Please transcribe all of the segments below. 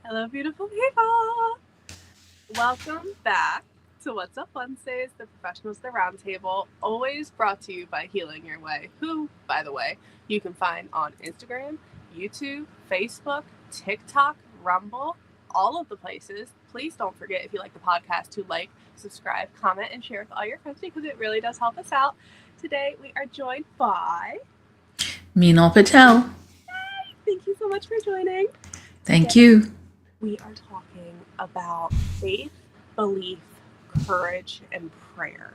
Hello, beautiful people. Welcome back to What's Up Wednesdays, the Professionals, the Roundtable, always brought to you by Healing Your Way, who, by the way, you can find on Instagram, YouTube, Facebook, TikTok, Rumble, all of the places. Please don't forget, if you like the podcast, to like, subscribe, comment, and share with all your friends because it really does help us out. Today, we are joined by Meenal Patel. Hey, thank you so much for joining. Thank you. We are talking about faith, belief, courage, and prayer,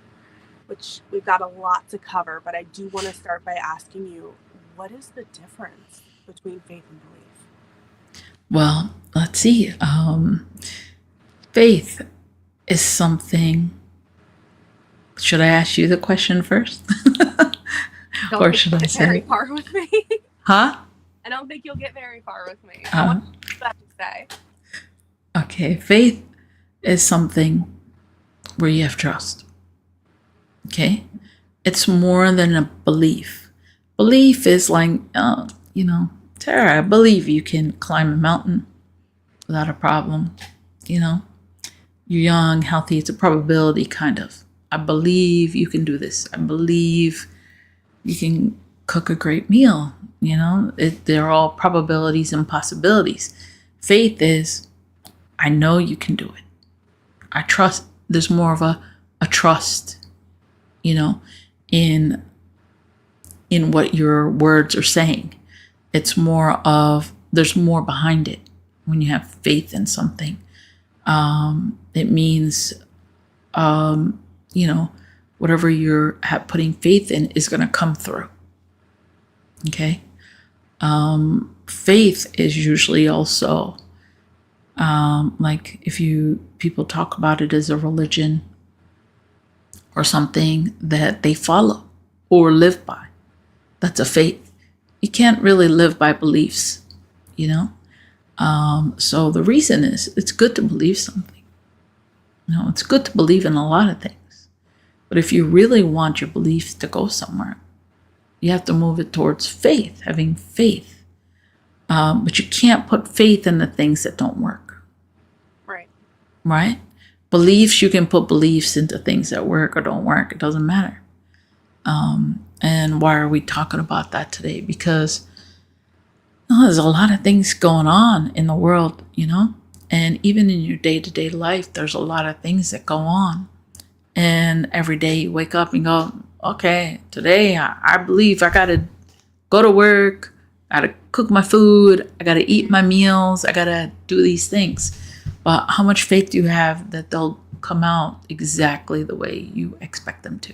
which we've got a lot to cover, but I do want to start by asking you, what is the difference between faith and belief? Well, let's see. Faith is something. Should I ask you the question first? Or should I say? Very far with me. Huh? I don't think you'll get very far with me. What do you have to say? Okay, faith is something where you have trust. Okay? It's more than a belief. Belief is like, Tara, I believe you can climb a mountain without a problem. You're young, healthy. It's a probability, kind of. I believe you can do this. I believe you can cook a great meal. They're all probabilities and possibilities. Faith is, I know you can do it. I trust. There's more of a trust, in what your words are saying. It's more of, there's more behind it when you have faith in something. It means, whatever you're putting faith in is going to come through. Okay? Faith is usually also, like if people talk about it as a religion or something that they follow or live by. That's a faith. You can't really live by beliefs, So the reason is, it's good to believe something. It's good to believe in a lot of things. But if you really want your beliefs to go somewhere, you have to move it towards faith, having faith. But you can't put faith in the things that don't work. Right? Beliefs, you can put beliefs into things that work or don't work. It doesn't matter. And why are we talking about that today? Because there's a lot of things going on in the world, and even in your day-to-day life, there's a lot of things that go on. And every day you wake up and go, okay, today I believe I got to go to work, I got to cook my food, I got to eat my meals, I got to do these things. But how much faith do you have that they'll come out exactly the way you expect them to?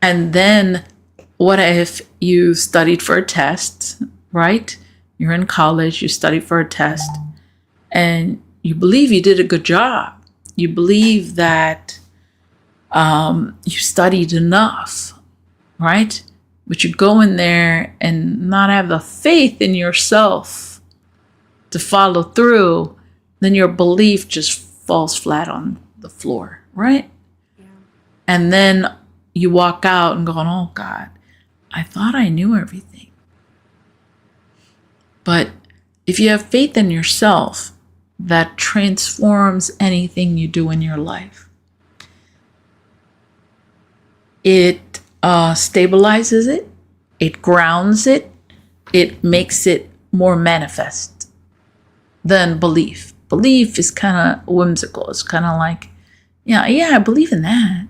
And then what if you studied for a test, right? You're in college, you studied for a test, and you believe you did a good job. You believe that you studied enough, right? But you go in there and not have the faith in yourself to follow through, then your belief just falls flat on the floor, right? Yeah. And then you walk out and go, oh God, I thought I knew everything. But if you have faith in yourself, that transforms anything you do in your life. It stabilizes it, it grounds it, it makes it more manifest than belief. Belief is kind of whimsical. It's kind of like, yeah, I believe in that.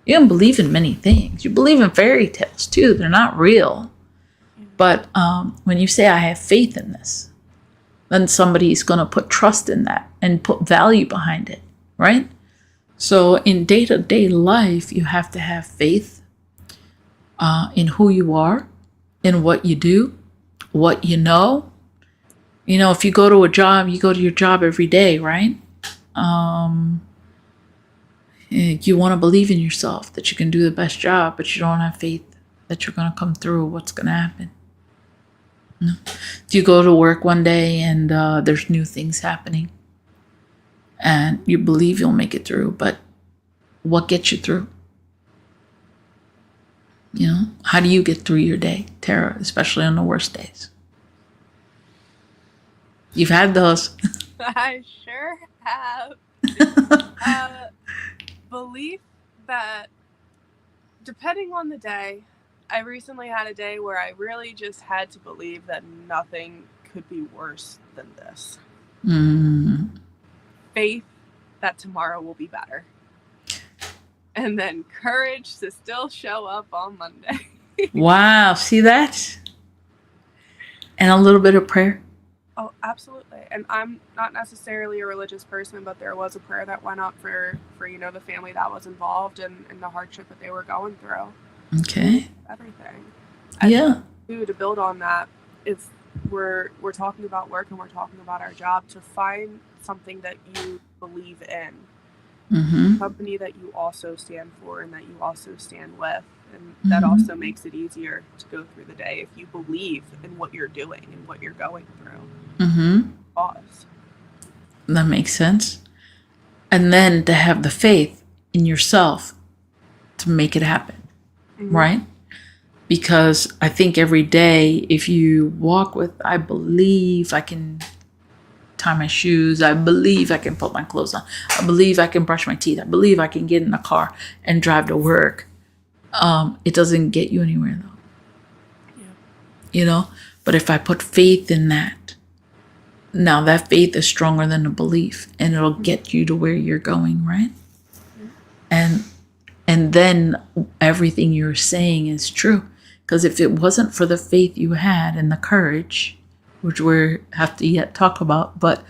You don't believe in many things. You believe in fairy tales too. They're not real. But when you say, I have faith in this, then somebody's going to put trust in that and put value behind it, right? So in day-to-day life, you have to have faith in who you are, in what you do, what you know. You know, if you go to a job, you go to your job every day, right? You want to believe in yourself that you can do the best job, but you don't have faith that you're going to come through. What's going to happen? No. Do you go to work one day and there's new things happening and you believe you'll make it through, but what gets you through? You know, how do you get through your day, Tara, especially on the worst days? You've had those. I sure have. Belief that depending on the day, I recently had a day where I really just had to believe that nothing could be worse than this. Faith that tomorrow will be better. And then courage to still show up on Monday. Wow, see that? And a little bit of prayer. Oh, absolutely. And I'm not necessarily a religious person, but there was a prayer that went up for the family that was involved and the hardship that they were going through. Okay. Everything. Yeah. To build on that, if we're talking about work and we're talking about our job, to find something that you believe in, a company that you also stand for and that you also stand with, and that also makes it easier to go through the day if you believe in what you're doing and what you're going through. Pause. That makes sense. And then to have the faith in yourself to make it happen, right? Because I think every day, if you walk with, I believe I can tie my shoes, I believe I can put my clothes on, I believe I can brush my teeth, I believe I can get in the car and drive to work, it doesn't get you anywhere though. Yeah. You know, but if I put faith in that, now that faith is stronger than the belief and it'll get you to where you're going, right? And then everything you're saying is true. Because if it wasn't for the faith you had and the courage, which we have to yet talk about, but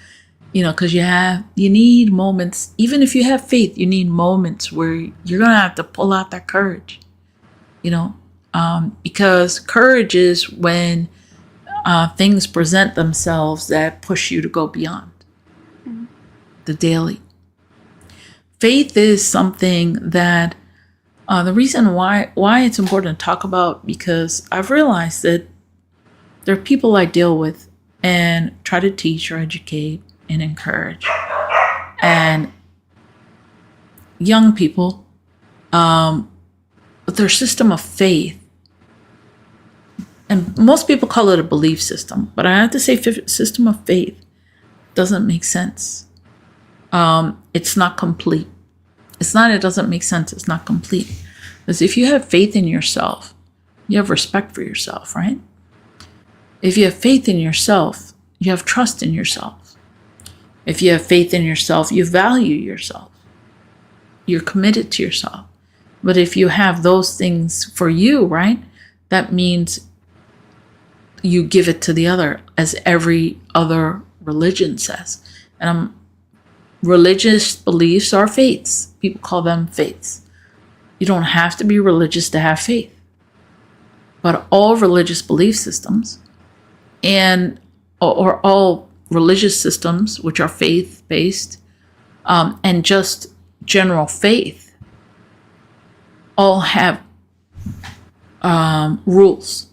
you know, because you need moments, even if you have faith, you need moments where you're gonna have to pull out that courage, you know, because courage is when things present themselves that push you to go beyond the daily. Faith is something that the reason why it's important to talk about, because I've realized that there are people I deal with and try to teach or educate and encourage, and young people, with their system of faith, and most people call it a belief system, but I have to say system of faith doesn't make sense. It's not complete. It's not, it doesn't make sense. It's not complete. Because if you have faith in yourself, you have respect for yourself, right? If you have faith in yourself, you have trust in yourself. If you have faith in yourself, you value yourself. You're committed to yourself. But if you have those things for you, right, that means you give it to the other, as every other religion says. And religious beliefs are faiths. People call them faiths. You don't have to be religious to have faith. But all religious belief systems and or all religious systems, which are faith-based, and just general faith, all have rules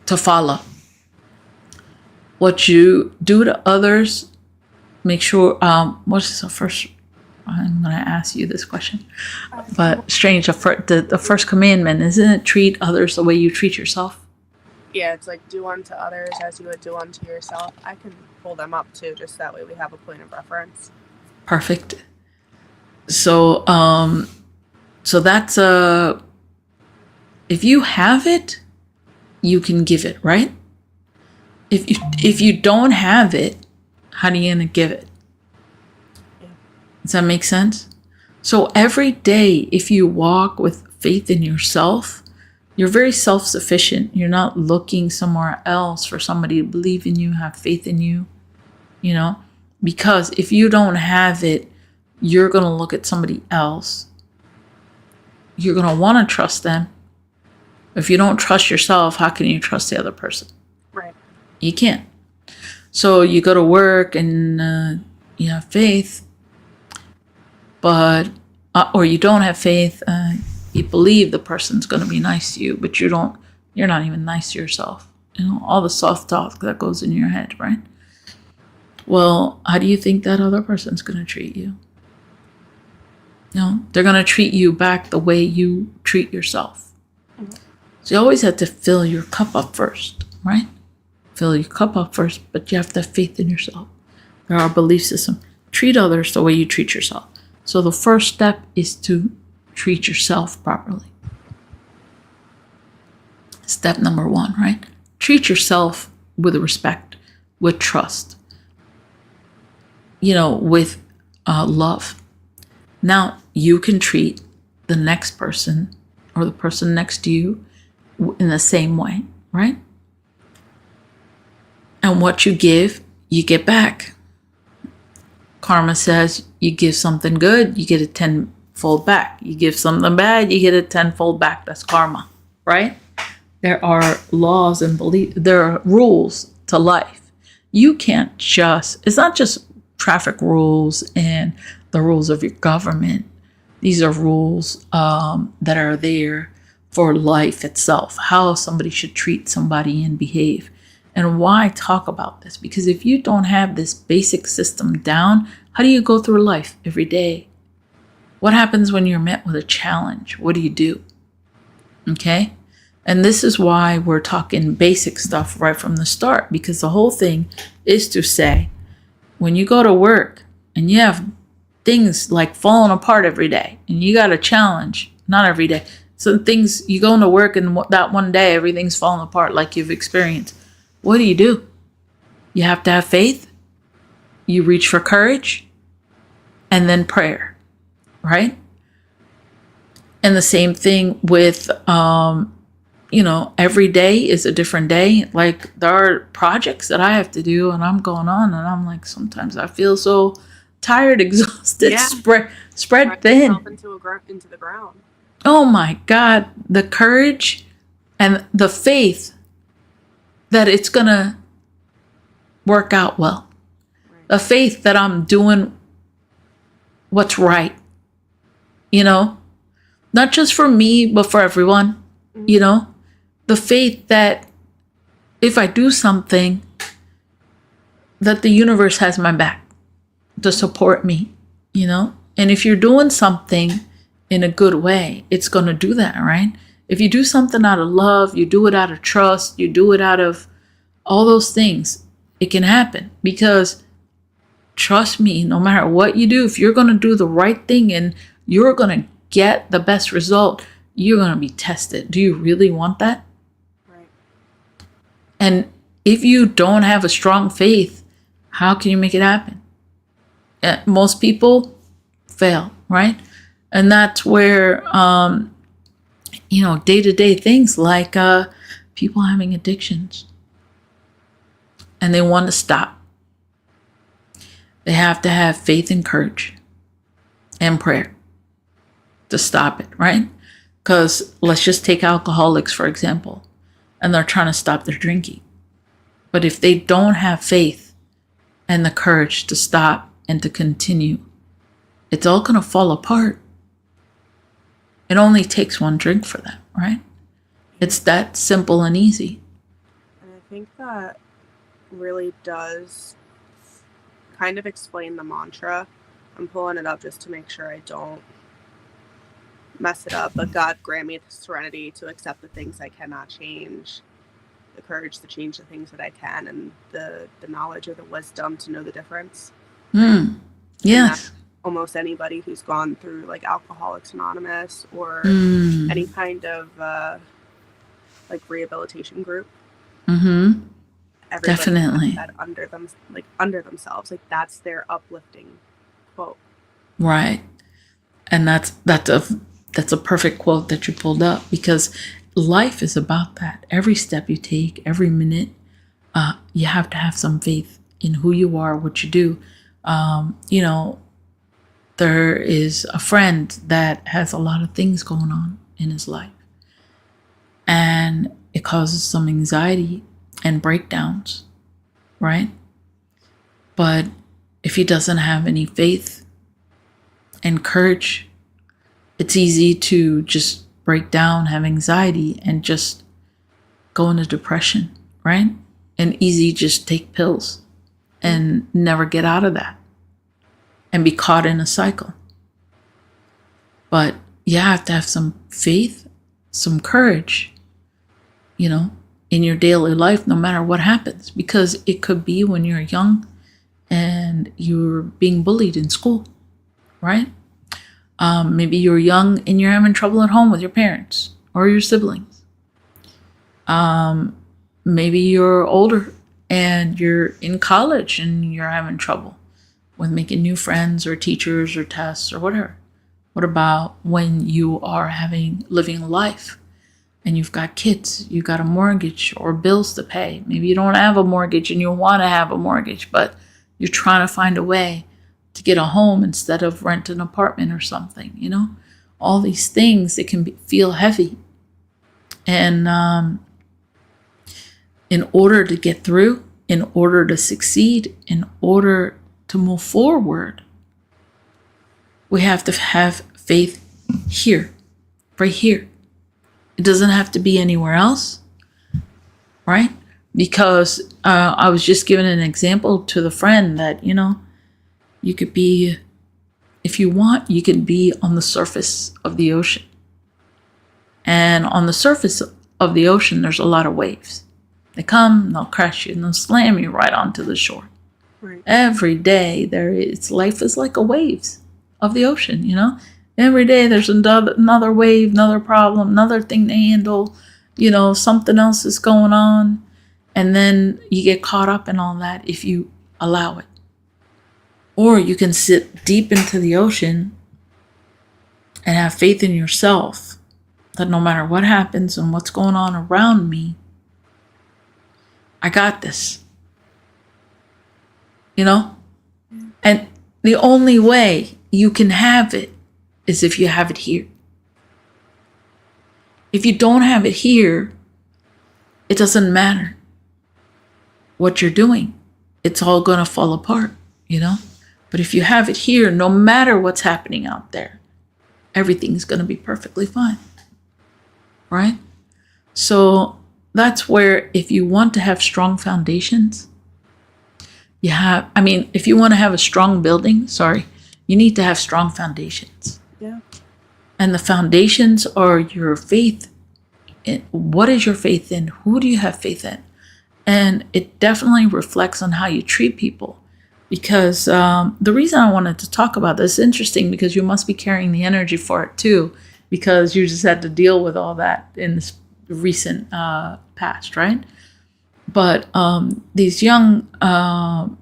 to follow. What you do to others, make sure. What's the first? I'm going to ask you this question, but strange. The first commandment, isn't it? Treat others the way you treat yourself. Yeah, it's like do unto others as you would do unto yourself. I can pull them up too, just that way we have a point of reference. Perfect. So, so that's if you have it, you can give it, right? If you don't have it, how are you gonna give it? Yeah. Does that make sense? So every day, if you walk with faith in yourself, you're very self-sufficient. You're not looking somewhere else for somebody to believe in you, have faith in you, because if you don't have it, you're going to look at somebody else. You're going to want to trust them. If you don't trust yourself, how can you trust the other person? Right. You can't. So you go to work and you have faith, but or you don't have faith. You believe the person's going to be nice to you, but you're not even nice to yourself. All the self-talk that goes in your head, right? Well, how do you think that other person's going to treat you? They're going to treat you back the way you treat yourself. Mm-hmm. So you always have to fill your cup up first, right? Fill your cup up first, but you have to have faith in yourself. There are belief systems. Treat others the way you treat yourself. So the first step is to treat yourself properly. Step number 1, right? Treat yourself with respect, with trust, with love. Now you can treat the next person or the person next to you in the same way, right? And what you give, you get back. Karma says you give something good, you get it tenfold back. You give something bad, you get it tenfold back. That's karma, right? There are laws and there are rules to life. You can't it's not just traffic rules and the rules of your government. These are rules that are there for life itself, how somebody should treat somebody and behave. And why talk about this? Because if you don't have this basic system down, how do you go through life every day? What happens when you're met with a challenge? What do you do? Okay? And this is why we're talking basic stuff right from the start, because the whole thing is to say, when you go to work and you have things like falling apart every day and you got a challenge, not every day. So things, you go into work and that one day, everything's falling apart like you've experienced. What do? You have to have faith. You reach for courage and then prayer, right? And the same thing with, every day is a different day. Like there are projects that I have to do and I'm going on and I'm like, sometimes I feel so tired, exhausted, spread thin. Into the ground. Oh my God, the courage and the faith that it's going to work out well. Right. The faith that I'm doing what's right. Not just for me, but for everyone. Mm-hmm. The faith that if I do something, that the universe has my back to support me, And if you're doing something in a good way, it's going to do that, right? If you do something out of love, you do it out of trust, you do it out of all those things, it can happen. Because trust me, no matter what you do, if you're going to do the right thing and you're going to get the best result, you're going to be tested. Do you really want that? Right. And if you don't have a strong faith, how can you make it happen? Most people fail, right? And that's where, day-to-day things like people having addictions and they want to stop. They have to have faith and courage and prayer. to stop it, right? Because let's just take alcoholics, for example, and they're trying to stop their drinking. But if they don't have faith and the courage to stop and to continue, it's all going to fall apart. It only takes one drink for them, right? It's that simple and easy. And I think that really does kind of explain the mantra. I'm pulling it up just to make sure I don't mess it up. But God grant me the serenity to accept the things I cannot change, the courage to change the things that I can, and the knowledge or the wisdom to know the difference. Yes. Almost anybody who's gone through like Alcoholics Anonymous or any kind of like rehabilitation group. Definitely. That under themselves, like that's their uplifting quote. Right. And that's a perfect quote that you pulled up, because life is about that. Every step you take, every minute, you have to have some faith in who you are, what you do. There is a friend that has a lot of things going on in his life, and it causes some anxiety and breakdowns, right? But if he doesn't have any faith and courage, it's easy to just break down, have anxiety, and just go into depression, right? And easy just take pills and never get out of that and be caught in a cycle. But you have to have some faith, some courage, in your daily life, no matter what happens, because it could be when you're young and you're being bullied in school, right? Maybe you're young and you're having trouble at home with your parents or your siblings. Maybe you're older and you're in college and you're having trouble with making new friends or teachers or tests or whatever. What about when you are living life and you've got kids, you got a mortgage or bills to pay? Maybe you don't have a mortgage and you want to have a mortgage, but you're trying to find a way to get a home instead of rent an apartment or something, all these things, it can feel heavy. And in order to get through, in order to succeed, in order to move forward, we have to have faith here, right here. It doesn't have to be anywhere else, right? Because I was just giving an example to the friend that, you could be, if you want, you can be on the surface of the ocean. And on the surface of the ocean, there's a lot of waves. They come, they'll crash you, and they'll slam you right onto the shore. Right. Every day life is like a waves of the ocean, Every day there's another wave, another problem, another thing to handle, something else is going on. And then you get caught up in all that if you allow it. Or you can sit deep into the ocean and have faith in yourself that no matter what happens and what's going on around me, I got this. And the only way you can have it is if you have it here. If you don't have it here, it doesn't matter what you're doing. It's all going to fall apart, But if you have it here, no matter what's happening out there, everything's going to be perfectly fine, right? So that's where, if you want to have strong foundations, if you want to have a strong building, you need to have strong foundations. Yeah. And the foundations are your faith. What is your faith in? Who do you have faith in? And it definitely reflects on how you treat people. Because the reason I wanted to talk about this is interesting, because you must be carrying the energy for it too, because you just had to deal with all that in this recent past, right? But these young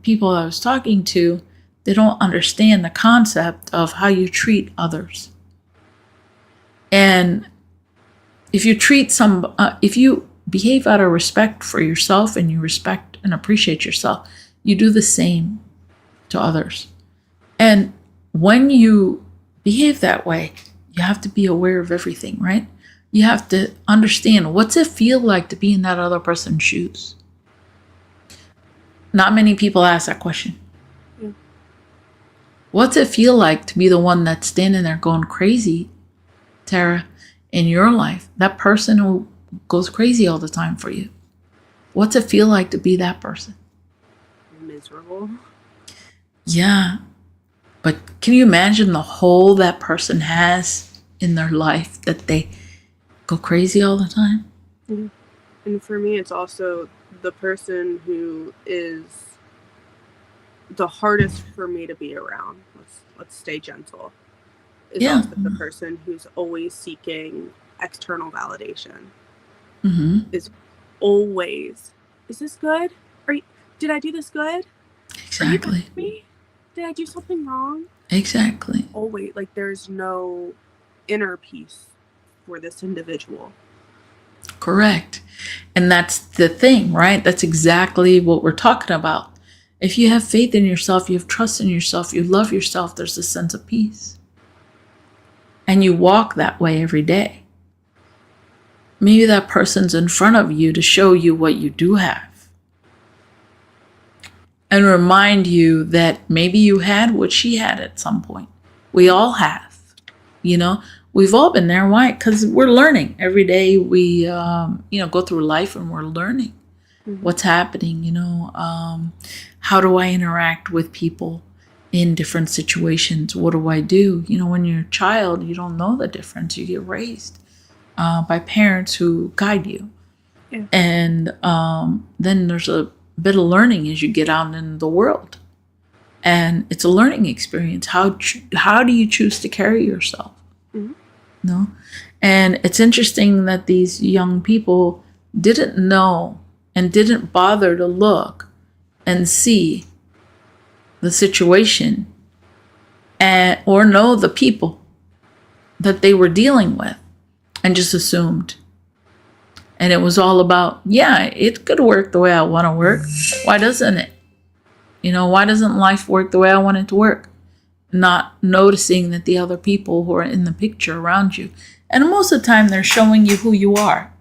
people I was talking to, they don't understand the concept of how you treat others. And if you if you behave out of respect for yourself and you respect and appreciate yourself, you do the same to others. And when you behave that way, You have to be aware of everything, right? You have to understand, what's it feel like to be in that other person's shoes? Not many people ask that question. Yeah. What's it feel like to be the one that's standing there going crazy, Tara, in your life? That person who goes crazy all the time for you. What's it feel like to be that person? Miserable. Yeah. But can you imagine the hole that person has in their life, that they go crazy all the time? Mm-hmm. And for me, it's also the person who is the hardest for me to be around. Let's stay gentle. Is also the person who's always seeking external validation. Mm-hmm. Is always, is this good? Did I do this good? Exactly. Are you with me? Did I do something wrong? Exactly. Always, like, there's no inner peace for this individual. Correct. And that's the thing, right? That's exactly what we're talking about. If you have faith in yourself, you have trust in yourself, you love yourself, there's a sense of peace. And you walk that way every day. Maybe that person's in front of you to show you what you do have. And remind you that maybe you had what she had at some point. We all have. You know, we've all been there. Why? Because we're learning. Every day we, go through life and we're learning what's happening. How do I interact with people in different situations? What do I do? When you're a child, you don't know the difference. You get raised by parents who guide you. Yeah. And then there's a bit of learning as you get out in the world. And it's a learning experience. How do you choose to carry yourself? Mm-hmm. No? And it's interesting that these young people didn't know and didn't bother to look and see the situation or know the people that they were dealing with, and just assumed. And it was all about, it could work the way I want to work. Why doesn't it? Why doesn't life work the way I want it to work? Not noticing that the other people who are in the picture around you, and most of the time they're showing you who you are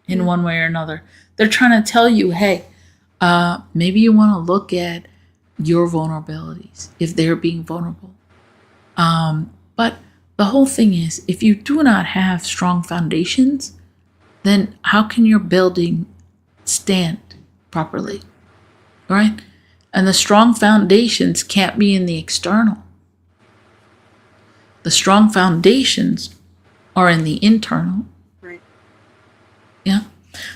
in one way or another. They're trying to tell you, hey, maybe you want to look at your vulnerabilities if they're being vulnerable. But the whole thing is, if you do not have strong foundations, then how can your building stand properly, right? And the strong foundations can't be in the external. The strong foundations are in the internal. Right. Yeah.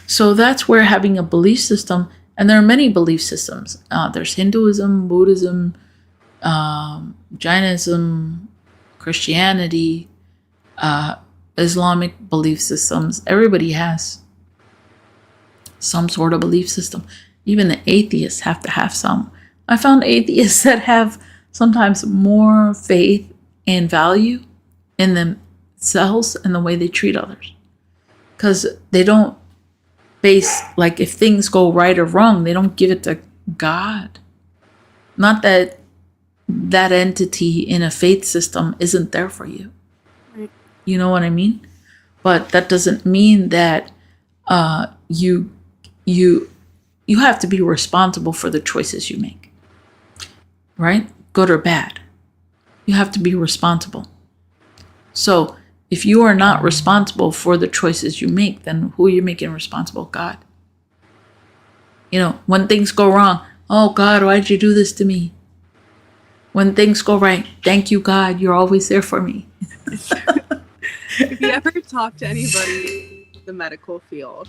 So that's where having a belief system, and there are many belief systems. There's Hinduism, Buddhism, Jainism, Christianity, Islamic belief systems. Everybody has some sort of belief system. Even the atheists have to have some. I found atheists that have sometimes more faith and value in themselves and the way they treat others. Because they don't base, like, if things go right or wrong, they don't give it to God. Not that that entity in a faith system isn't there for you. Right. You know what I mean? But that doesn't mean that you have to be responsible for the choices you make, right? Good or bad. You have to be responsible. So if you are not responsible for the choices you make, then who are you making responsible? God. When things go wrong, oh God, why'd you do this to me? When things go right, thank you, God, you're always there for me. If you ever talk to anybody in the medical field,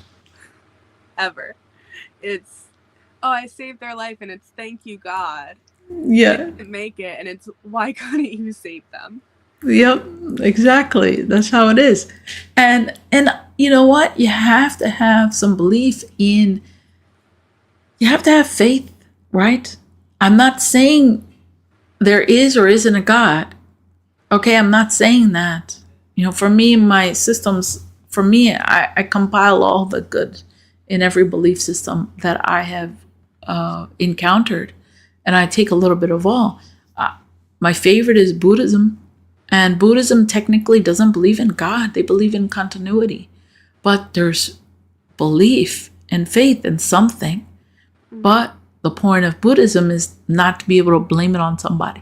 ever, it's, oh, I saved their life, and it's thank you, God. Yeah. They didn't make it, and it's, why couldn't you save them? Yep, exactly. That's how it is. And you know what? You have to have some belief in, you have to have faith, right? I'm not saying there is or isn't a God. Okay, I'm not saying that. For me, my systems, I compile all the good in every belief system that I have encountered. And I take a little bit of all. My favorite is Buddhism. And Buddhism technically doesn't believe in God. They believe in continuity. But there's belief and faith in something. But the point of Buddhism is not to be able to blame it on somebody.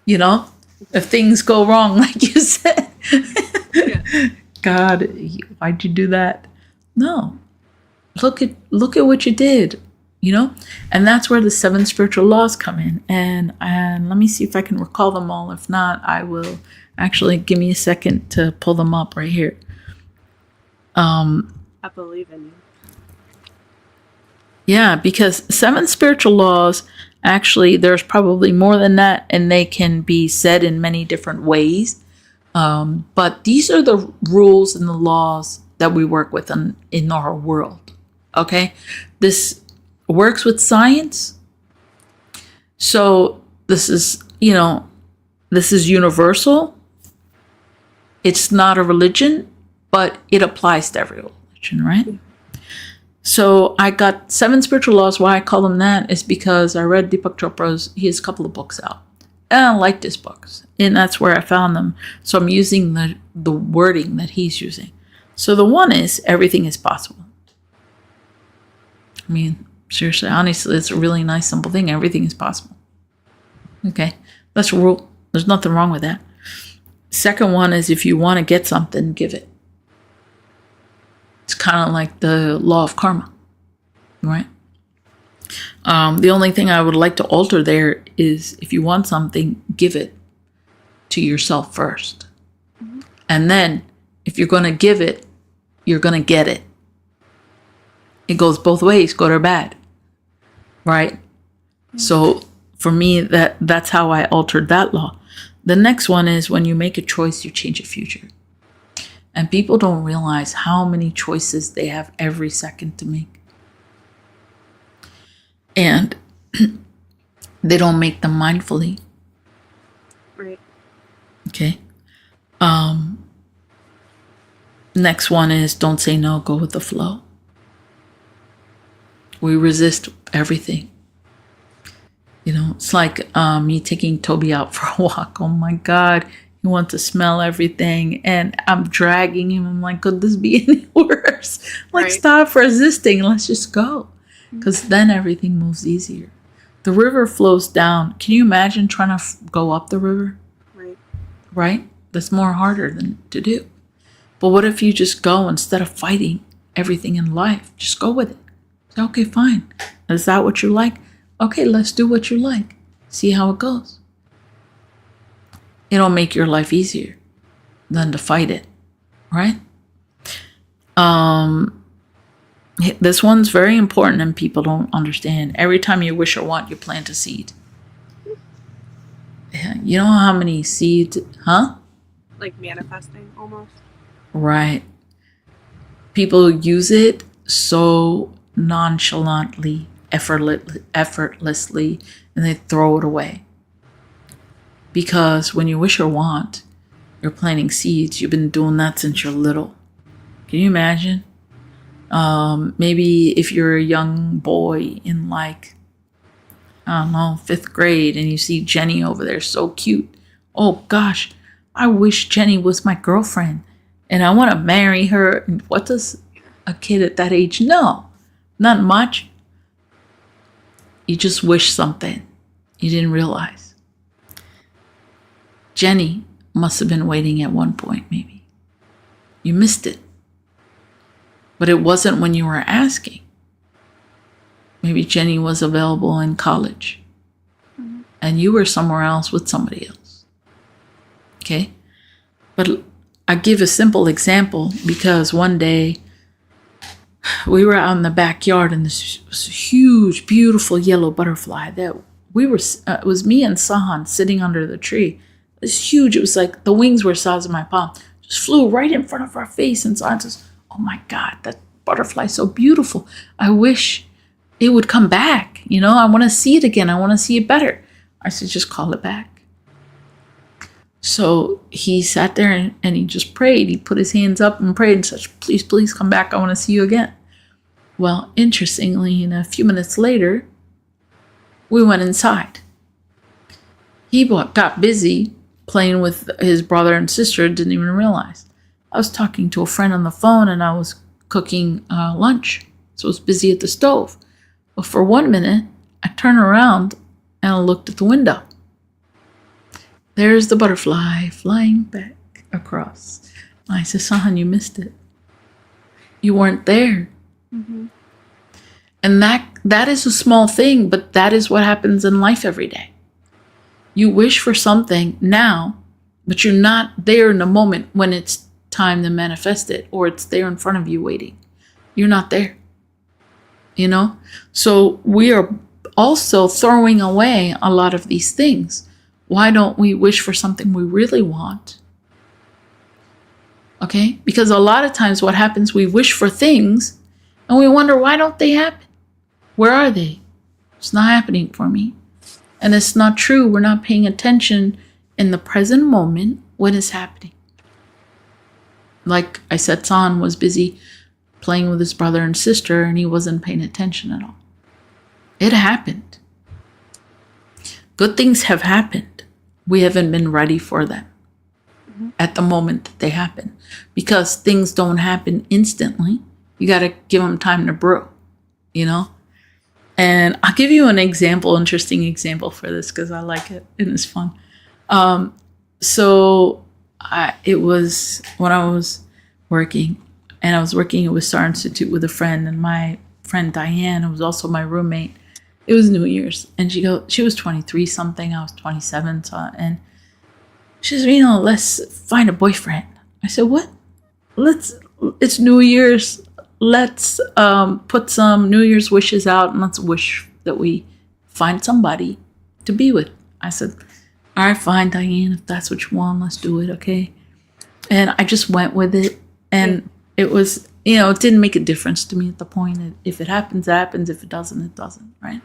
You know, if things go wrong, like you said, Yeah. God, why'd you do that? No, look at what you did. You know, and that's where the 7 spiritual laws come in. And let me see if I can recall them all. If not, I will actually give me a second to pull them up right here. I believe in you. Yeah, because 7 spiritual laws, actually, there's probably more than that, and they can be said in many different ways. But these are the rules and the laws that we work with in our world. Okay, this works with science. So this is, this is universal. It's not a religion, but it applies to every religion, right? So I got 7 spiritual laws. Why I call them that is because I read Deepak Chopra's, he has a couple of books out. And I liked his books. And that's where I found them. So I'm using the wording that he's using. So the one is, everything is possible. I mean, seriously, honestly, it's a really nice, simple thing. Everything is possible. Okay, that's a rule. There's nothing wrong with that. Second one is, if you want to get something, give it. It's kind of like the law of karma, right? The only thing I would like to alter there is, if you want something, give it to yourself first. And then, if you're going to give it, you're going to get it. It goes both ways, good or bad. Right? So for me, that's how I altered that law. The next one is, when you make a choice, you change a future. And people don't realize how many choices they have every second to make. And they don't make them mindfully. Right. Okay. Next one is, don't say no, go with the flow. We resist everything. It's like me taking Toby out for a walk. Oh my God, he wants to smell everything. And I'm dragging him. I'm like, could this be any worse? Like, Right. Stop resisting. Let's just go. Because then everything moves easier. The river flows down. Can you imagine trying to go up the river? Right. Right? That's more harder than to do. But what if you just go instead of fighting everything in life? Just go with it. Say, okay, fine. Is that what you like? Okay, let's do what you like. See how it goes. It'll make your life easier than to fight it, right? This one's very important and people don't understand. Every time you wish or want, you plant a seed. Yeah, you know how many seeds, huh? Like manifesting almost. Right. People use it so nonchalantly, effortlessly, and they throw it away. Because when you wish or want, you're planting seeds. You've been doing that since you're little. Can you imagine? Maybe if you're a young boy in, like, I don't know, 5th grade, and you see Jenny over there, so cute. Oh gosh, I wish Jenny was my girlfriend, and I want to marry her. And what does a kid at that age know? Not much. You just wish something you didn't realize. Jenny must have been waiting at one point, maybe. You missed it. But it wasn't when you were asking. Maybe Jenny was available in college. And you were somewhere else with somebody else. Okay? But I give a simple example because one day we were out in the backyard and this was a huge, beautiful yellow butterfly that it was me and Sahan sitting under the tree. It was huge. It was like the wings were the size of my palm. Just flew right in front of our face, and Sahan says, oh my God, that butterfly is so beautiful. I wish it would come back. I want to see it again. I want to see it better. I said, just call it back. So he sat there and he just prayed. He put his hands up and prayed and said, please, please come back. I want to see you again. Well, interestingly, a few minutes later, we went inside. He got busy playing with his brother and sister, didn't even realize. I was talking to a friend on the phone and I was cooking lunch. So I was busy at the stove. But for 1 minute, I turned around and I looked at the window. There's the butterfly flying back across. I said, son, you missed it. You weren't there. Mm-hmm. And that is a small thing, but that is what happens in life every day. You wish for something now, but you're not there in the moment when it's time to manifest it, or it's there in front of you waiting. You're not there. You know? So we are also throwing away a lot of these things. Why don't we wish for something we really want? Okay? Because a lot of times what happens, we wish for things and we wonder, why don't they happen? Where are they? It's not happening for me. And it's not true. We're not paying attention in the present moment when it's happening. Like I said, San was busy playing with his brother and sister and he wasn't paying attention at all. It happened. Good things have happened. We haven't been ready for them at the moment that they happen. Because things don't happen instantly. You got to give them time to brew, you know? And I'll give you an example, interesting example for this because I like it and it's fun. It was when I was working, and I was working at Star Institute with a friend, and my friend Diane, who was also my roommate, it was New Year's, and she was 23 something, I was 27, and she said, let's find a boyfriend. I said, what? It's New Year's. Let's put some New Year's wishes out and let's wish that we find somebody to be with. I said, all right, fine, Diane, if that's what you want, let's do it, okay? And I just went with it. And it was, it didn't make a difference to me at the point. If it happens, it happens. If it doesn't, it doesn't, right?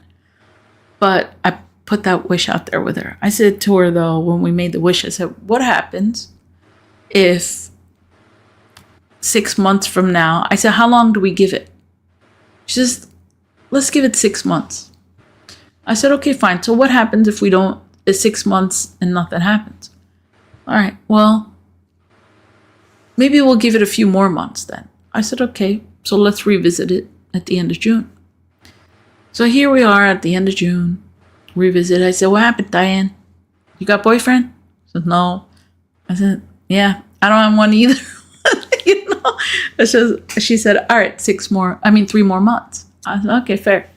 But I put that wish out there with her. I said to her, though, when we made the wish, I said, what happens if 6 months from now, I said, how long do we give it? She says, let's give it 6 months. I said, okay, fine. So what happens if it's 6 months and nothing happens? All right, well, maybe we'll give it a few more months then. I said, okay, so let's revisit it at the end of June. So here we are at the end of June, revisit. I said, what happened, Diane? You got a boyfriend? She said, no. I said, yeah, I don't have one either. She said, all right, 3 more months. I said, okay, fair.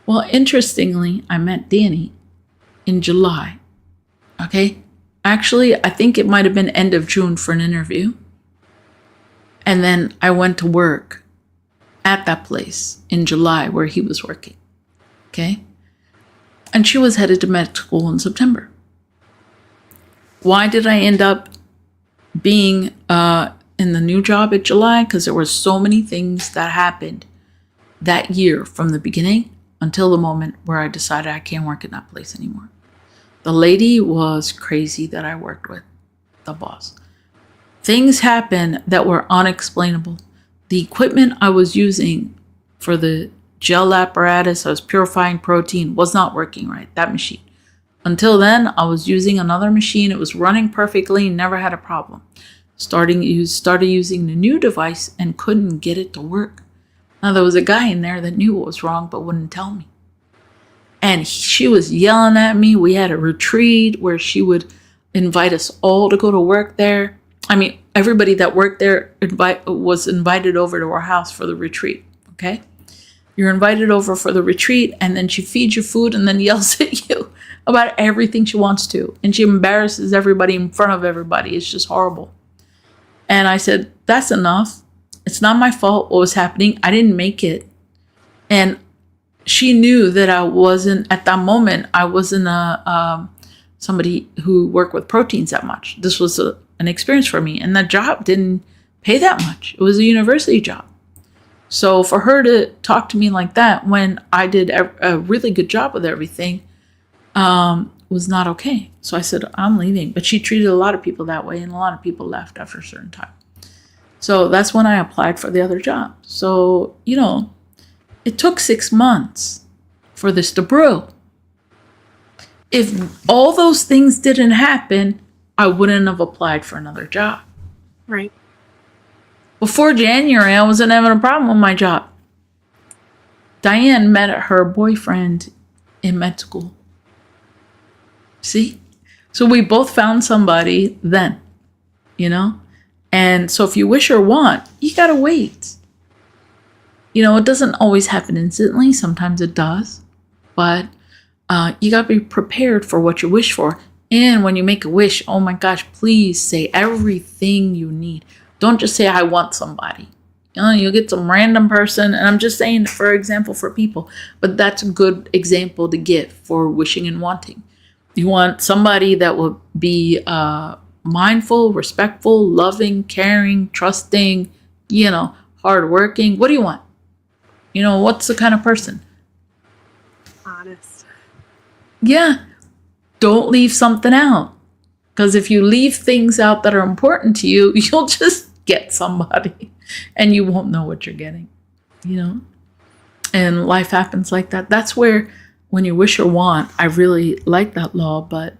Well, interestingly, I met Danny in July. Okay. Actually, I think it might have been end of June for an interview. And then I went to work at that place in July where he was working. Okay. And she was headed to med school in September. Why did I end up being in the new job at July? Because there were so many things that happened that year from the beginning until the moment where I decided I can't work in that place anymore. The lady was crazy that I worked with, the boss. Things happened that were unexplainable. The equipment I was using for the gel apparatus, I was purifying protein, was not working right, that machine. Until then, I was using another machine. It was running perfectly, never had a problem. Started using the new device and couldn't get it to work. Now, there was a guy in there that knew what was wrong but wouldn't tell me. And she was yelling at me. We had a retreat where she would invite us all to go to work there. I mean, everybody that worked there was invited over to our house for the retreat, okay? You're invited over for the retreat, and then she feeds you food and then yells at you about everything she wants to. And she embarrasses everybody in front of everybody. It's just horrible. And I said, that's enough. It's not my fault what was happening. I didn't make it. And she knew that I wasn't, at that moment, I wasn't somebody who worked with proteins that much. This was an experience for me. And that job didn't pay that much. It was a university job. So for her to talk to me like that when I did a really good job with everything was not okay. So I said, I'm leaving. But she treated a lot of people that way, and a lot of people left after a certain time. So that's when I applied for the other job. So, it took 6 months for this to brew. If all those things didn't happen, I wouldn't have applied for another job. Right. Before January, I wasn't having a problem with my job. Diane met her boyfriend in med school. See? So we both found somebody then, you know? And so if you wish or want, you gotta wait. You know, it doesn't always happen instantly. Sometimes it does. But you gotta be prepared for what you wish for. And when you make a wish, oh my gosh, please say everything you need. Don't just say, I want somebody. You know, you'll get some random person. And I'm just saying, for example, for people. But that's a good example to give for wishing and wanting. You want somebody that will be mindful, respectful, loving, caring, trusting, you know, hardworking. What do you want? You know, what's the kind of person? Honest. Yeah. Don't leave something out. Because if you leave things out that are important to you, you'll just get somebody and you won't know what you're getting, you know? And life happens like that. That's where when you wish or want, I really like that law, but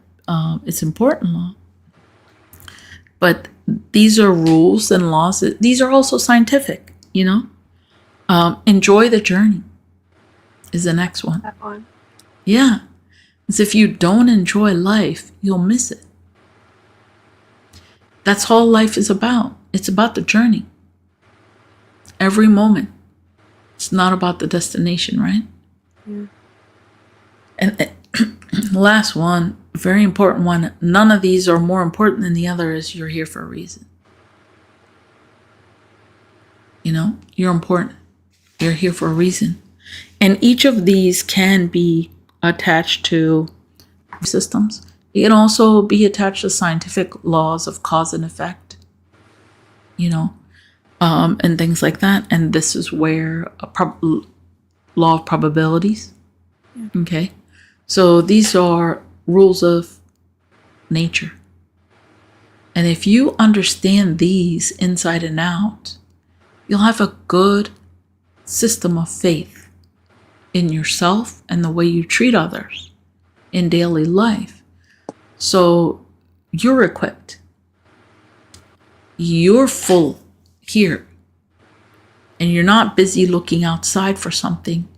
it's important law. But these are rules and laws. These are also scientific, you know? Enjoy the journey is the next one. That one. Yeah. Because if you don't enjoy life, you'll miss it. That's all life is about. It's about the journey. Every moment. It's not about the destination, right? Yeah. And the last one, very important one, none of these are more important than the other, is you're here for a reason. You know, you're important. You're here for a reason. And each of these can be attached to systems. It can also be attached to scientific laws of cause and effect, you know, and things like that. And this is where law of probabilities. Yeah. Okay. So these are rules of nature. And if you understand these inside and out, you'll have a good system of faith in yourself and the way you treat others in daily life. So you're equipped. You're full here. And you're not busy looking outside for something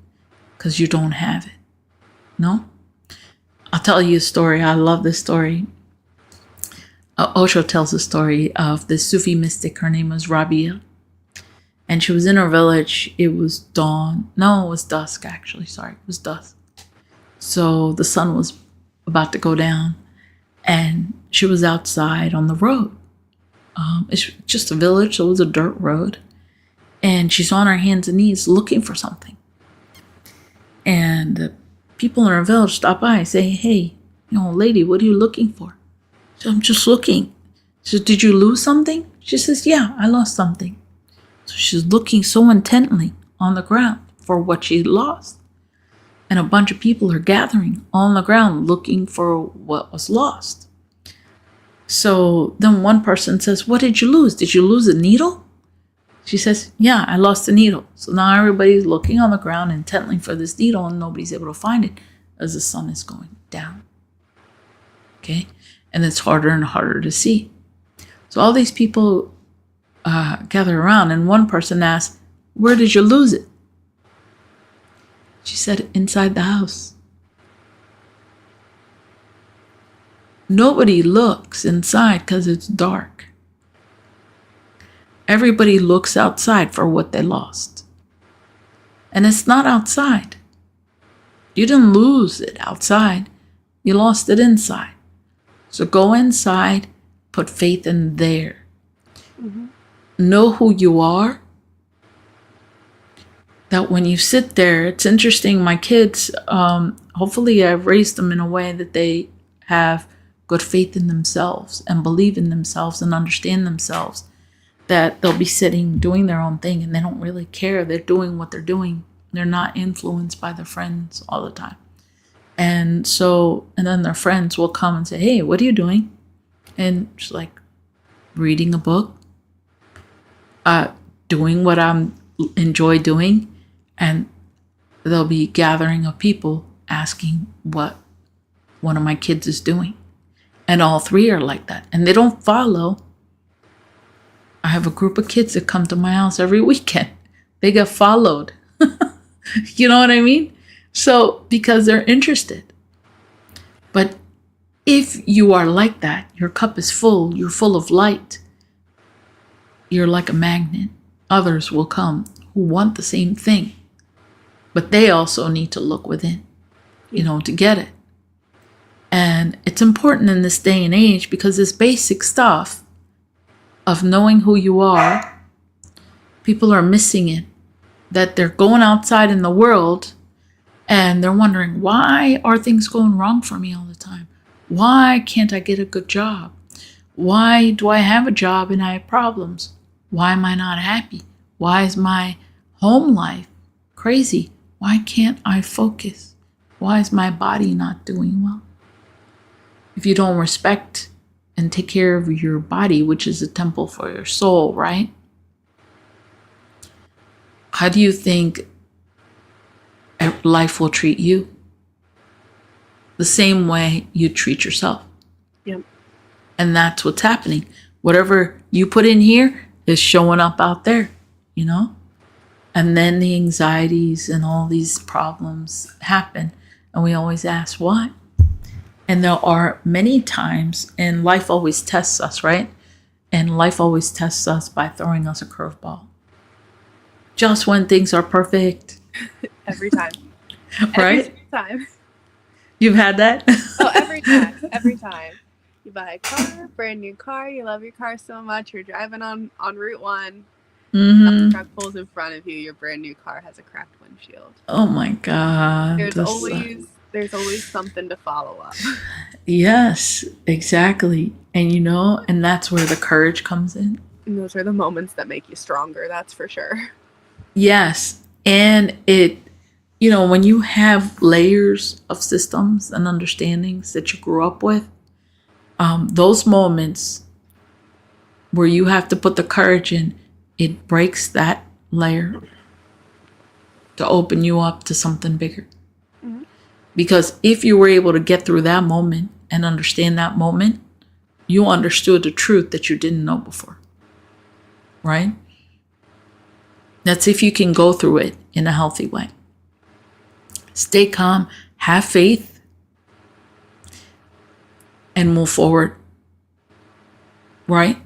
because you don't have it. No? I'll tell you a story. I love this story. Osho tells a story of this Sufi mystic. Her name was Rabia. And she was in her village. It was dawn. No, it was dusk, actually. Sorry, it was dusk. So the sun was about to go down. And she was outside on the road. It's just a village, so it was a dirt road. And she's on her hands and knees looking for something. And the people in her village stop by and say, hey, you know, lady, what are you looking for? She said, I'm just looking. She said, did you lose something? She says, yeah, I lost something. So she's looking so intently on the ground for what she lost. And a bunch of people are gathering on the ground looking for what was lost. So then one person says, what did you lose? Did you lose a needle? She says, yeah, I lost a needle. So now everybody's looking on the ground intently for this needle and nobody's able to find it as the sun is going down. Okay? And it's harder and harder to see. So all these people gather around and one person asks, where did you lose it? She said, inside the house. Nobody looks inside because it's dark. Everybody looks outside for what they lost. And it's not outside. You didn't lose it outside. You lost it inside. So go inside, put faith in there. Mm-hmm. Know who you are. That when you sit there, it's interesting. My kids, hopefully I've raised them in a way that they have good faith in themselves and believe in themselves and understand themselves. That they'll be sitting doing their own thing and they don't really care. They're doing what they're doing. They're not influenced by their friends all the time. And then their friends will come and say, hey, what are you doing? And she's like, reading a book, doing what I enjoy doing. And there'll be gathering of people asking what one of my kids is doing. And all three are like that. And they don't follow. I have a group of kids that come to my house every weekend. They get followed. You know what I mean? So, because they're interested. But if you are like that, your cup is full, you're full of light, you're like a magnet. Others will come who want the same thing. But they also need to look within, to get it. And it's important in this day and age because this basic stuff of knowing who you are, people are missing it. That they're going outside in the world and they're wondering, why are things going wrong for me all the time? Why can't I get a good job? Why do I have a job and I have problems? Why am I not happy? Why is my home life crazy? Why can't I focus? Why is my body not doing well? If you don't respect and take care of your body, which is a temple for your soul, right? How do you think life will treat you? The same way you treat yourself. Yep. And that's what's happening. Whatever you put in here is showing up out there, And then the anxieties and all these problems happen. And we always ask why. And there are many times, and life always tests us, right? And life always tests us by throwing us a curveball. Just when things are perfect. Every time. Right? Every time. You've had that? Oh, every time. Every time. You buy a car, brand new car, you love your car so much, you're driving on Route 1. Mm-hmm. The truck pulls in front of you, your brand new car has a cracked windshield. Oh my God. There's always something to follow up. Yes, exactly. And and that's where the courage comes in. And those are the moments that make you stronger, that's for sure. Yes. And it, when you have layers of systems and understandings that you grew up with, those moments where you have to put the courage in, it breaks that layer to open you up to something bigger. Mm-hmm. Because if you were able to get through that moment and understand that moment, you understood the truth that you didn't know before. Right? That's if you can go through it in a healthy way. Stay calm, have faith, and move forward. Right?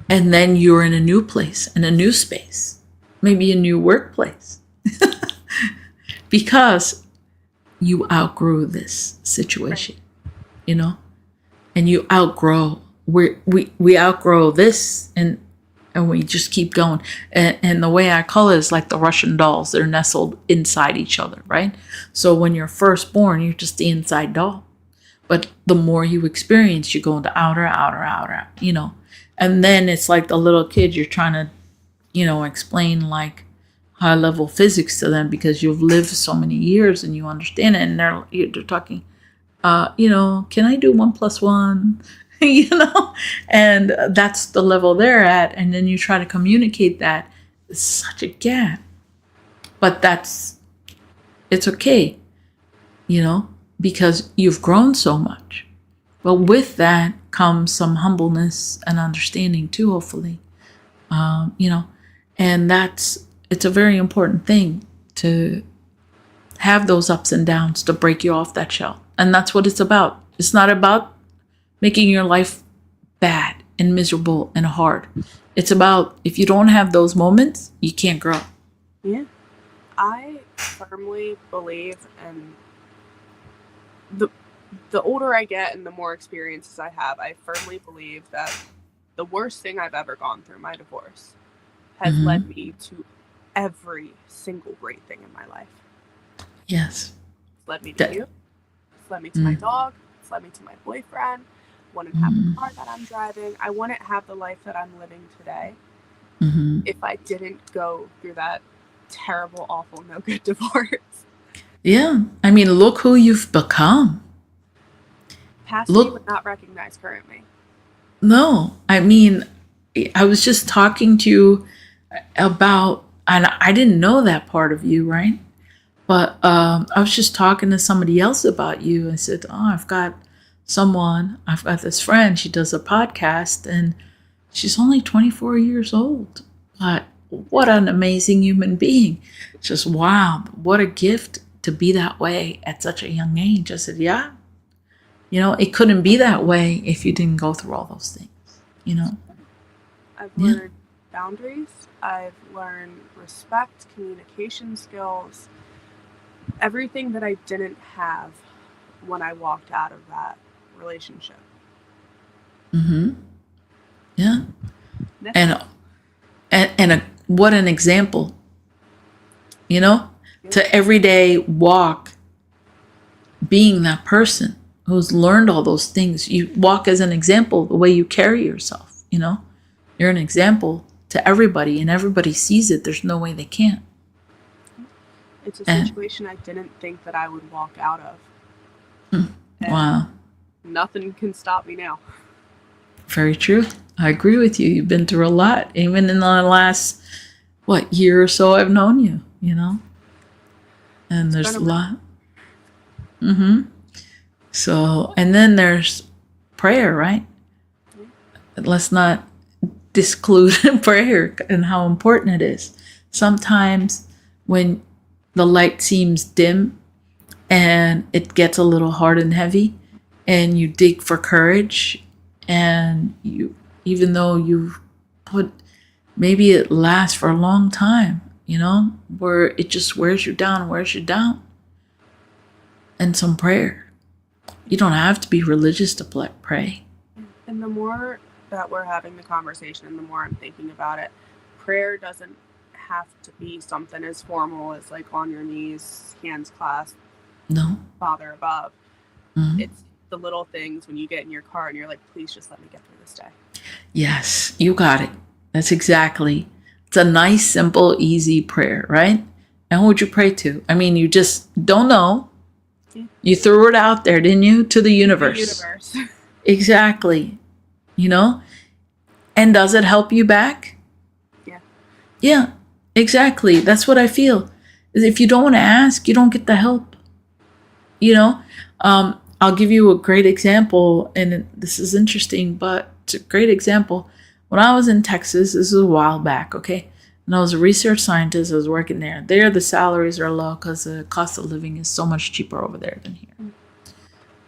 And then you're in a new place, in a new space, maybe a new workplace. Because you outgrew this situation, and you outgrow, we outgrow this and we just keep going. And the way I call it is like the Russian dolls. They're nestled inside each other, right? So when you're first born, you're just the inside doll. But the more you experience, you go into outer, And then it's like the little kid, you're trying to, explain like high level physics to them because you've lived so many years and you understand it. And they're talking, can I do 1 + 1? And that's the level they're at. And then you try to communicate that. It's such a gap. But it's okay, because you've grown so much. But with that comes some humbleness and understanding too, hopefully. And it's a very important thing to have those ups and downs to break you off that shell. And that's what it's about. It's not about making your life bad and miserable and hard. It's about, if you don't have those moments, you can't grow. Yeah. I firmly believe, and the older I get and the more experiences I have, I firmly believe that the worst thing I've ever gone through, my divorce, has led me to every single great thing in my life. Yes. It's led me to you. It's led me to my dog. It's led me to my boyfriend. I wouldn't have the car that I'm driving. I wouldn't have the life that I'm living today if I didn't go through that terrible, awful, no good divorce. Yeah. I mean, look who you've become. Past me would not recognize current me. No. I mean, I was just talking to you about, and I didn't know that part of you, right? But I was just talking to somebody else about you. I said, I've got I've got this friend, she does a podcast, and she's only 24 years old. But what an amazing human being. Just wow, what a gift to be that way at such a young age. I said, yeah. It couldn't be that way if you didn't go through all those things, I've learned boundaries. I've learned respect, communication skills, everything that I didn't have when I walked out of that relationship. Mm-hmm. Yeah. And what an example, to every day walk being that person who's learned all those things. You walk as an example, the way you carry yourself, you're an example to everybody, and everybody sees it. There's no way they can't. It's a situation I didn't think that I would walk out of. Wow. Nothing can stop me now. Very true. I agree with you. You've been through a lot, even in the last, year or so I've known you, And there's a lot. Mm-hmm. So, and then there's prayer, right? Let's not disclude prayer and how important it is. Sometimes when the light seems dim and it gets a little hard and heavy, and you dig for courage, and even though you've put, maybe it lasts for a long time, where it just wears you down, and some prayer. You don't have to be religious to pray. And the more that we're having the conversation and the more I'm thinking about it, prayer doesn't have to be something as formal as like on your knees, hands clasped, no, Father above. Mm-hmm. It's the little things when you get in your car and you're like, please just let me get through this day. Yes, you got it. It's a nice, simple, easy prayer, right? And who would you pray to? I mean, you just don't know. You threw it out there, didn't you? To the universe. Exactly. And does it help you back? Yeah. Yeah, exactly. That's what I feel. If you don't want to ask, you don't get the help. I'll give you a great example, and this is interesting, but it's a great example. When I was in Texas, this is a while back, okay? And I was a research scientist. I was working there. There, the salaries are low because the cost of living is so much cheaper over there than here.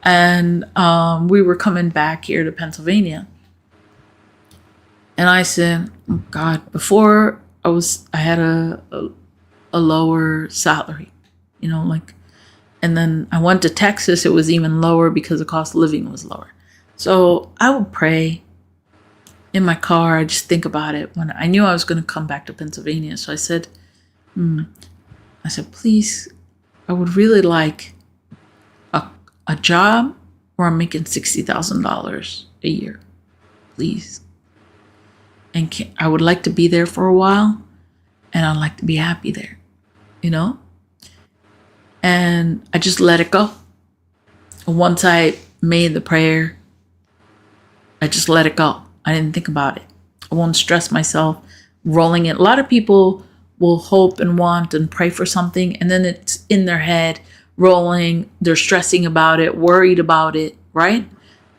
And we were coming back here to Pennsylvania. And I said, oh God, before I had a lower salary, and then I went to Texas. It was even lower because the cost of living was lower. So I would pray in my car. I just think about it when I knew I was going to come back to Pennsylvania. So I said, please, I would really like a job where I'm making $60,000 a year, please. And I would like to be there for a while, and I'd like to be happy there, And I just let it go. Once I made the prayer, I just let it go. I didn't think about it. I won't stress myself rolling it. A lot of people will hope and want and pray for something, and then it's in their head, rolling. They're stressing about it, worried about it, right?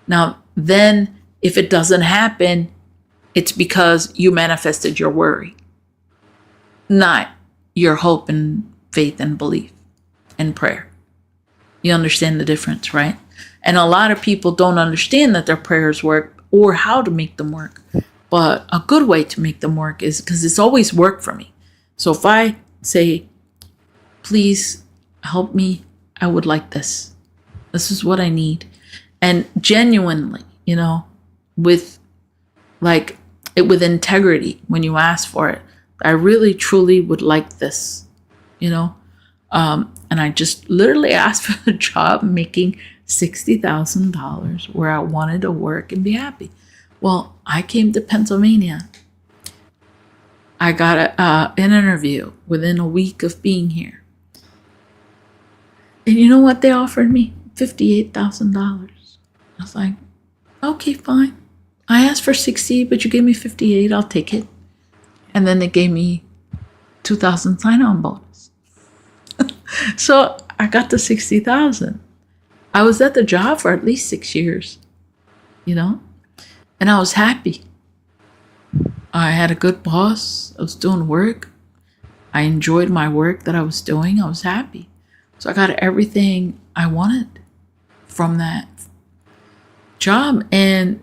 Now, then if it doesn't happen, it's because you manifested your worry, not your hope and faith and belief and prayer. You understand the difference, right? And a lot of people don't understand that their prayers work or how to make them work. But a good way to make them work is because it's always worked for me. So if I say, please help me, I would like this. This is what I need. And genuinely, with integrity, when you ask for it, I really truly would like this, and I just literally asked for a job making $60,000 where I wanted to work and be happy. Well, I came to Pennsylvania. I got an interview within a week of being here. And you know what they offered me? $58,000. I was like, okay, fine. I asked for 60, but you gave me 58. I'll take it. And then they gave me $2,000 sign-on bonus. So I got the 60,000. I was at the job for at least 6 years, you know, and I was happy. I had a good boss. I was doing work. I enjoyed my work that I was doing. I was happy. So I got everything I wanted from that job, and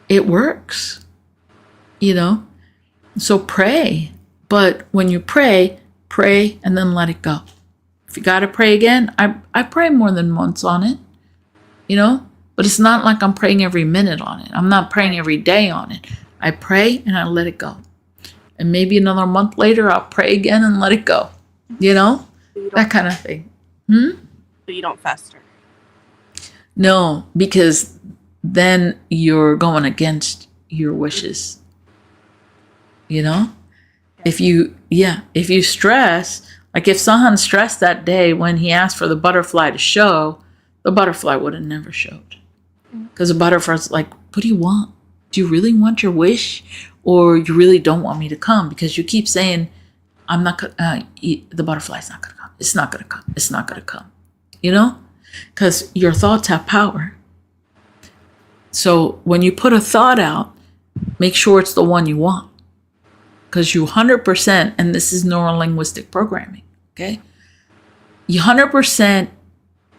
it works, you know. So pray. But when you pray and then let it go. If you got to pray again, I pray more than once on it, you know, but it's not like I'm praying every minute on it. I'm not praying every day on it. I pray and I let it go. And maybe another month later, I'll pray again and let it go, you know, that kind of thing. But you don't fester. No, because then you're going against your wishes, you know. If you stress, like if Sahan stressed that day when he asked for the butterfly to show, the butterfly would have never showed. Because the butterfly's like, what do you want? Do you really want your wish? Or you really don't want me to come? Because you keep saying, I'm not going the butterfly's not going to come. It's not going to come. It's not going to come. You know? Because your thoughts have power. So when you put a thought out, make sure it's the one you want. Because you 100%, and this is neuro-linguistic programming, okay? You 100%,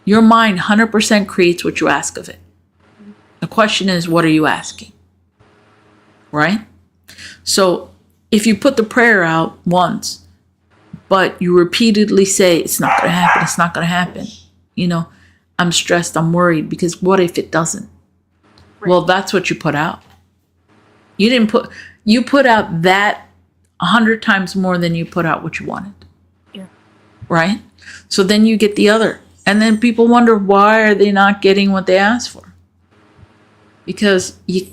your mind 100% creates what you ask of it. The question is, what are you asking? Right? So if you put the prayer out once, but you repeatedly say, it's not going to happen, it's not going to happen. You know, I'm stressed, I'm worried, because what if it doesn't? Right. Well, that's what you put out. You put out that 100 times more than you put out what you wanted. Yeah. Right? So then you get the other. And then people wonder, why are they not getting what they asked for? Because you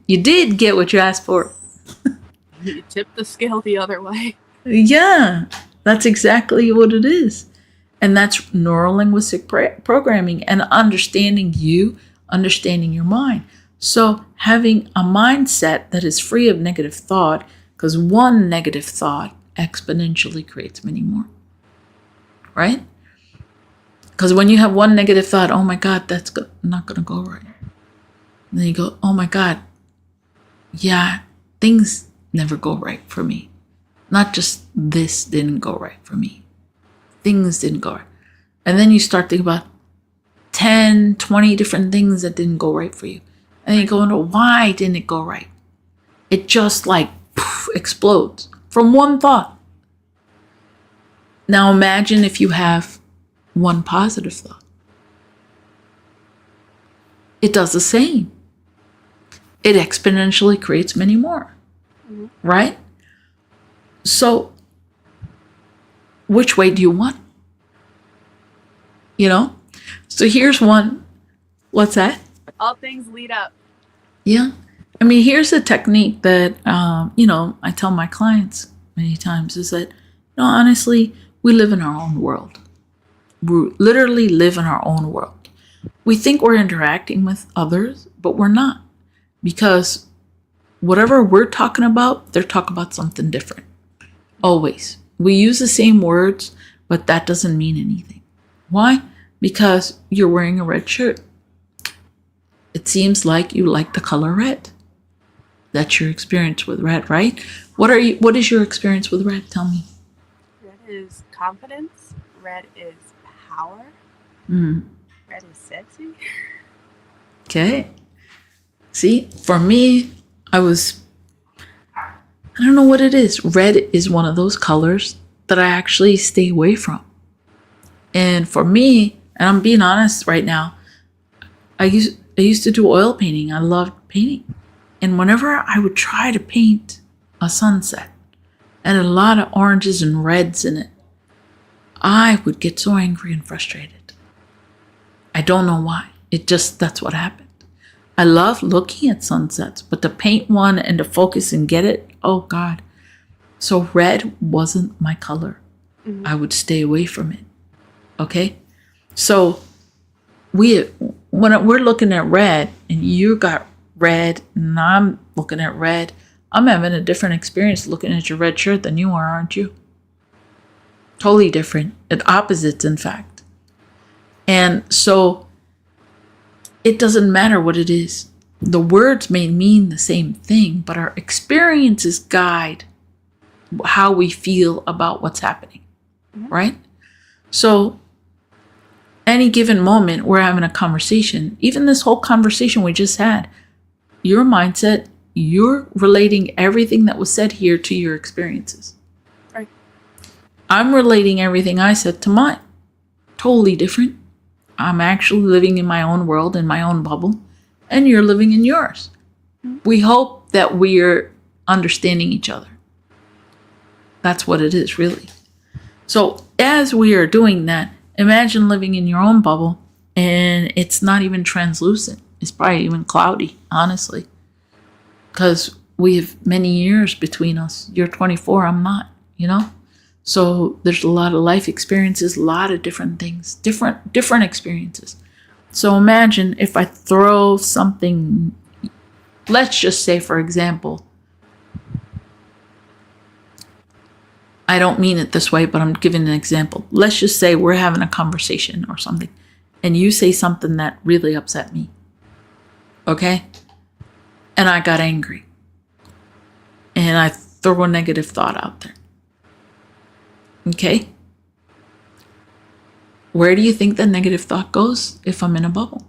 did get what you asked for. You tipped the scale the other way. Yeah, that's exactly what it is. And that's neuro-linguistic programming and understanding you, understanding your mind. So having a mindset that is free of negative thought, because one negative thought exponentially creates many more. Right? Because when you have one negative thought, oh my God, that's not going to go right. And then you go, oh my God, yeah, things never go right for me. Not just this didn't go right for me. Things didn't go right. And then you start thinking about 10, 20 different things that didn't go right for you. And then you go into, why didn't it go right? It just like poof, explodes from one thought. Now imagine if you have one positive thought. It does the same. It exponentially creates many more. Mm-hmm. Right? So, which way do you want? You know? So here's one. What's that? All things lead up. Yeah. I mean, here's a technique that, I tell my clients many times is that, honestly, we live in our own world. We literally live in our own world. We think we're interacting with others, but we're not. Because whatever we're talking about, they're talking about something different. Always. We use the same words, but that doesn't mean anything. Why? Because you're wearing a red shirt. It seems like you like the color red. That's your experience with red, right? What is your experience with red? Tell me. Red is confidence. Red is power. Red is sexy. Okay. See, for me, I don't know what it is. Red is one of those colors that I actually stay away from. And for me, and I'm being honest right now, I used to do oil painting. I loved painting. And whenever I would try to paint a sunset and a lot of oranges and reds in it, I would get so angry and frustrated. I don't know why. That's what happened. I love looking at sunsets, but to paint one and to focus and get it, oh God. So red wasn't my color. Mm-hmm. I would stay away from it. Okay? So when we're looking at red and you got red and I'm looking at red, I'm having a different experience looking at your red shirt than you are, aren't you? Totally different. Opposites, in fact. And so it doesn't matter what it is. The words may mean the same thing, but our experiences guide how we feel about what's happening, right? So any given moment we're having a conversation, even this whole conversation we just had, your mindset, you're relating everything that was said here to your experiences. Right. I'm relating everything I said to mine. Totally different. I'm actually living in my own world, in my own bubble, and you're living in yours. We hope that we're understanding each other. That's what it is, really. So as we are doing that, imagine living in your own bubble, and it's not even translucent. It's probably even cloudy, honestly, because we have many years between us. You're 24, I'm not, So there's a lot of life experiences, a lot of different things, different experiences. So imagine if I throw something, let's just say, for example, I don't mean it this way, but I'm giving an example. Let's just say we're having a conversation or something, and you say something that really upset me. Okay? And I got angry. And I throw a negative thought out there. Okay? Where do you think the negative thought goes if I'm in a bubble?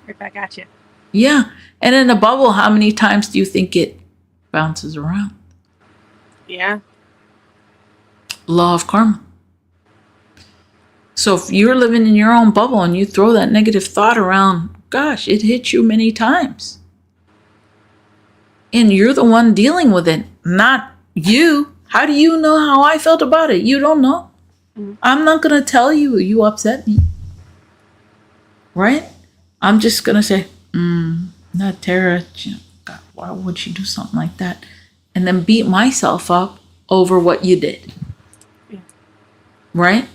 Right back at you. Yeah. And in a bubble, how many times do you think it bounces around? Yeah. Law of karma. So if you're living in your own bubble and you throw that negative thought around, gosh, it hits you many times. And you're the one dealing with it, not you. How do you know how I felt about it? You don't know. I'm not going to tell you you upset me. Right? I'm just going to say, that Tara, God, why would she do something like that? And then beat myself up over what you did. Yeah. Right?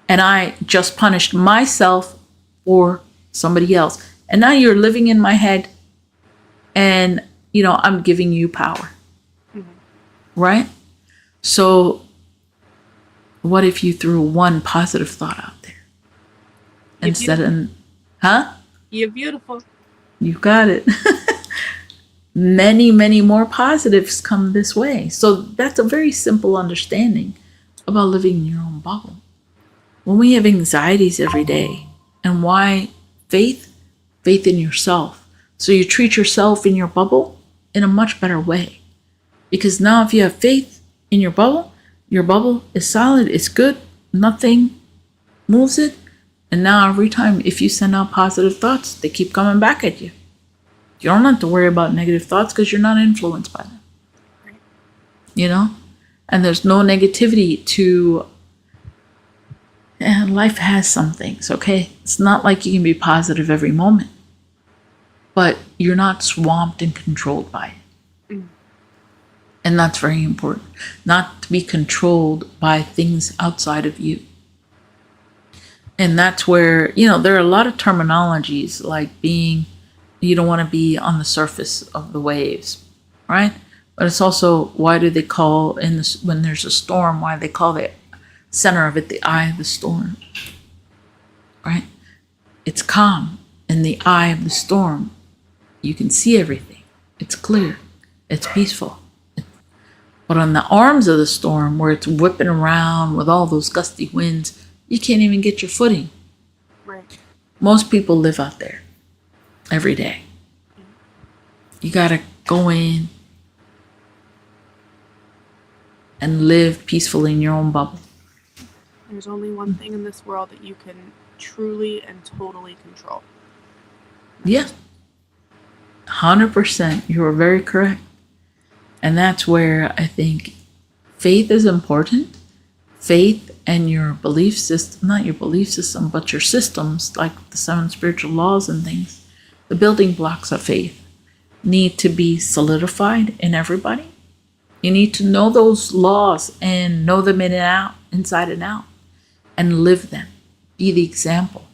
And I just punished myself for somebody else. And now you're living in my head and, I'm giving you power. Right? So what if you threw one positive thought out there? Instead of, You're beautiful. You got it. Many, many more positives come this way. So that's a very simple understanding about living in your own bubble. When we have anxieties every day, and why faith in yourself. So you treat yourself in your bubble in a much better way. Because now if you have faith in your bubble is solid, it's good, nothing moves it. And now every time if you send out positive thoughts, they keep coming back at you. You don't have to worry about negative thoughts because you're not influenced by them. Right. And there's no negativity to, and life has some things, okay? It's not like you can be positive every moment, but you're not swamped and controlled by it. And that's very important, not to be controlled by things outside of you. And that's where, there are a lot of terminologies like you don't want to be on the surface of the waves, right? But it's also, why do they call, when there's a storm, why they call the center of it the eye of the storm, right? It's calm in the eye of the storm. You can see everything. It's clear. It's peaceful. But on the arms of the storm, where it's whipping around with all those gusty winds, you can't even get your footing. Right. Most people live out there every day. You got to go in and live peacefully in your own bubble. There's only one thing in this world that you can truly and totally control. Yeah. 100%. You are very correct. And that's where I think faith is important. Faith and your belief system, not your belief system, but your systems, like the 7 spiritual laws and things, the building blocks of faith, need to be solidified in everybody. You need to know those laws and know them in and out, inside and out, and live them. Be the example.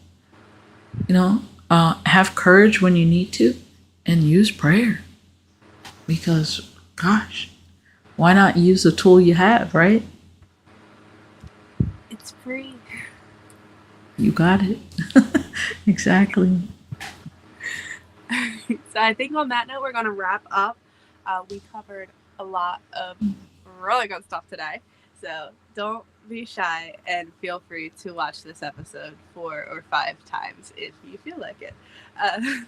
Have courage when you need to, and use prayer. Because, gosh, why not use the tool you have, right? It's free. You got it. Exactly. So I think on that note, we're going to wrap up. We covered a lot of really good stuff today. So don't be shy and feel free to watch this episode 4 or 5 times if you feel like it.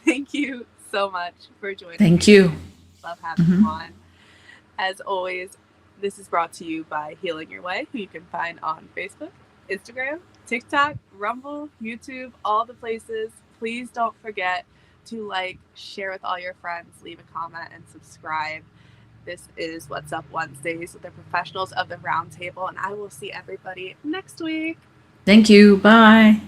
Thank you so much for joining me. Thank you. Love having you on. As always, this is brought to you by Healing Your Way, who you can find on Facebook, Instagram, TikTok, Rumble, YouTube, all the places. Please don't forget to like, share with all your friends, leave a comment, and subscribe. This is What's Up Wednesdays with the professionals of the Roundtable, and I will see everybody next week. Thank you. Bye.